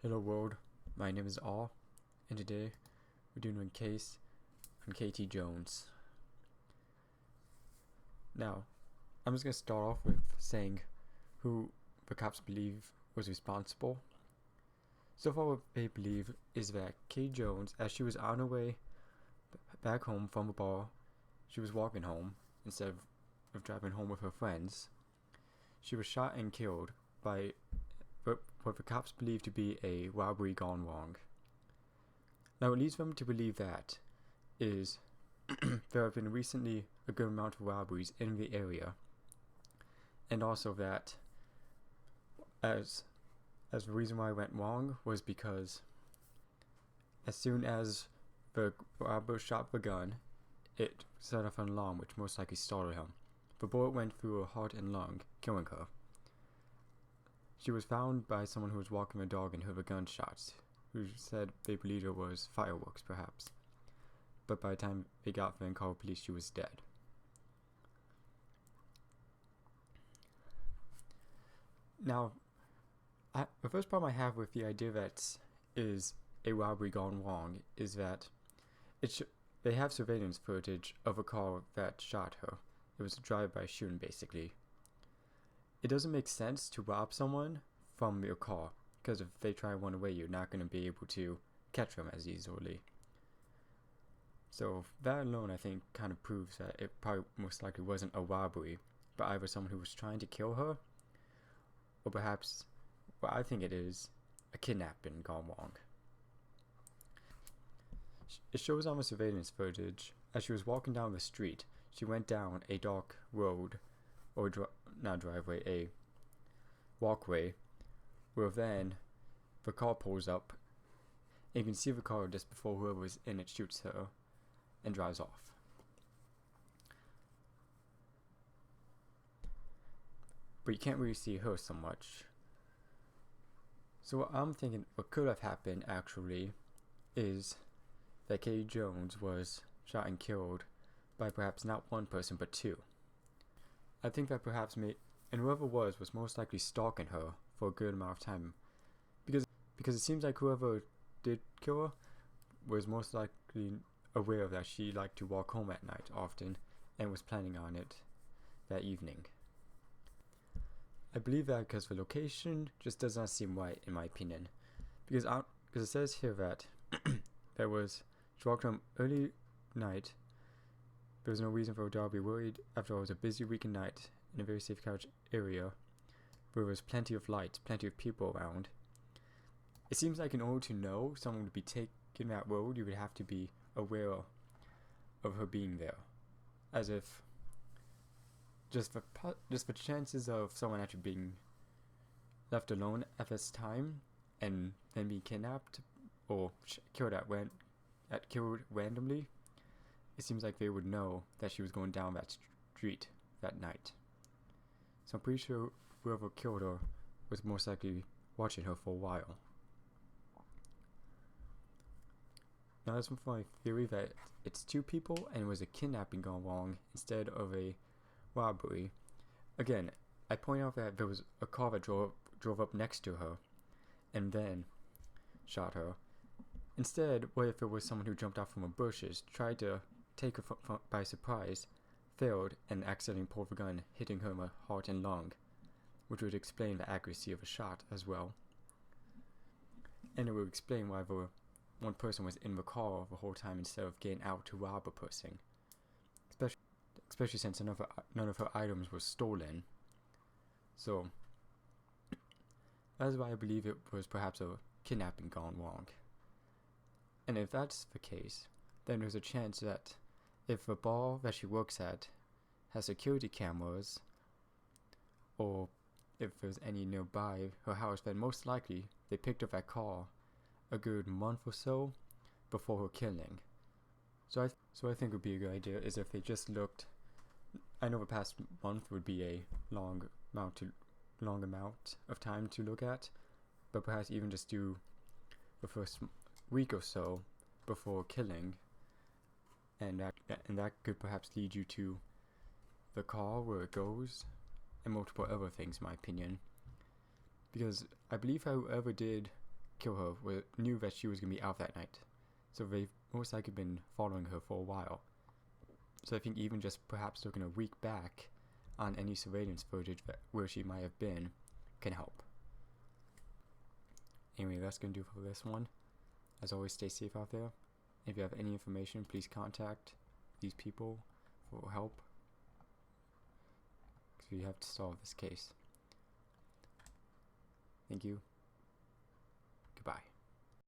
Hello world, my name is R, and today we're doing a case on Ketie Jones. Now, I'm just going to start off with saying who the cops believe was responsible. So far what they believe is that Ketie Jones, as she was on her way back home from the bar, she was walking home instead of driving home with her friends. She was shot and killed by what the cops believe to be a robbery gone wrong. Now what leads them to believe that is there have been recently a good amount of robberies in the area, and also that as the reason why it went wrong was because as soon as the robber shot the gun, it set off an alarm which most likely startled him. The bullet went through her heart and lung, killing her. She was found by someone who was walking the dog and heard the gunshots, who said they believed it was fireworks perhaps. But by the time they got there and called police, she was dead. Now, the first problem I have with the idea that is a robbery gone wrong is that they have surveillance footage of a car that shot her. It was a drive-by shooting basically. It doesn't make sense to rob someone from your car, because if they try to run away, you're not going to be able to catch them as easily. So that alone, I think, kind of proves that it probably most likely wasn't a robbery, but either someone who was trying to kill her, or perhaps, what I think it is, a kidnapping gone wrong. It shows on the surveillance footage, as she was walking down the street, she went down a dark road, or not driveway, a walkway, where then the car pulls up, and you can see the car just before whoever was in it shoots her and drives off. But you can't really see her so much. So what I'm thinking what could have happened actually is that Ketie Jones was shot and killed by perhaps not one person but two. I think that perhaps and whoever was most likely stalking her for a good amount of time, because it seems like whoever did kill her was most likely aware that she liked to walk home at night often and was planning on it that evening. I believe that because the location just does not seem right in my opinion, because it says here that she walked home early night. There was no reason for her to be worried after all. It was a busy weekend night in a very safe couch area where there was plenty of light, plenty of people around. It seems like in order to know someone would be taking that road, you would have to be aware of her being there. As if just the chances of someone actually being left alone at this time and then being kidnapped or killed randomly, it seems like they would know that she was going down that street that night. So I'm pretty sure whoever killed her was most likely watching her for a while. Now that's my theory that it's two people and it was a kidnapping gone wrong instead of a robbery. Again, I point out that there was a car that drove up next to her and then shot her. Instead, what if it was someone who jumped out from the bushes, tried to take her by surprise, failed, and accidentally pulled the gun, hitting her in the heart and lung, which would explain the accuracy of a shot as well. And it would explain why one person was in the car the whole time instead of getting out to rob a person, especially since none of her items were stolen. So that's why I believe it was perhaps a kidnapping gone wrong. And if that's the case, then there's a chance that if the bar that she works at has security cameras, or if there's any nearby her house, then most likely they picked up that car a good month or so before her killing. So I think it would be a good idea is if they just looked. I know the past month would be a long amount of time to look at, but perhaps even just do the first week or so before killing, and that could perhaps lead you to the car where it goes and multiple other things in my opinion, because I believe whoever did kill her knew that she was going to be out that night. So they've most likely been following her for a while. So I think even just perhaps looking a week back on any surveillance footage where she might have been can help. Anyway, that's going to do for this one. As always, stay safe out there. If you have any information, please contact these people for help, because we have to solve this case. Thank you. Goodbye.